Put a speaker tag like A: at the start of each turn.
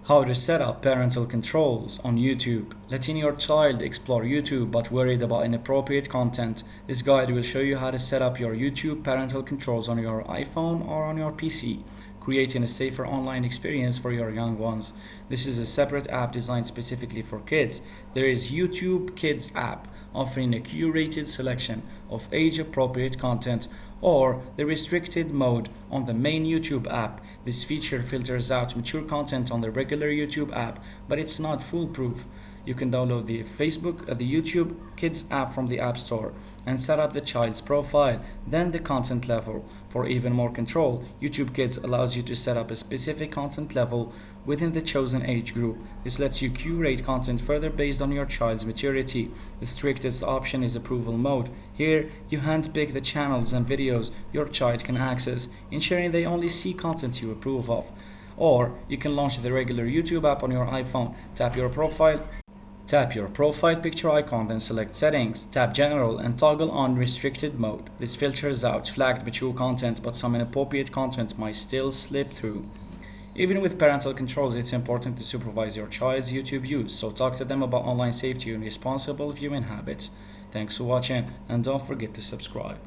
A: How to set up parental controls on YouTube. Letting your child explore YouTube but worried about inappropriate content. This guide will show you how to set up your YouTube parental controls on your iPhone or on your PC, creating a safer online experience for your young ones. This is a separate app designed specifically for kids. There is YouTube Kids app, offering a curated selection of age-appropriate content, or the restricted mode on the main YouTube app. This feature filters out mature content on the regular YouTube app, but it's not foolproof. You can download the YouTube Kids app from the App Store and set up the child's profile, then the content level. For even more control, YouTube Kids allows you to set up a specific content level within the chosen age group. This lets you curate content further based on your child's maturity. The strictest option is approval mode. Here, you handpick the channels and videos your child can access, ensuring they only see content you approve of. Or you can launch the regular YouTube app on your iPhone. Tap your profile picture icon, then select Settings, tap General, and toggle on Restricted Mode. This filters out flagged mature content, but some inappropriate content might still slip through. Even with parental controls, it's important to supervise your child's YouTube use, so talk to them about online safety and responsible viewing habits. Thanks for watching, and don't forget to subscribe.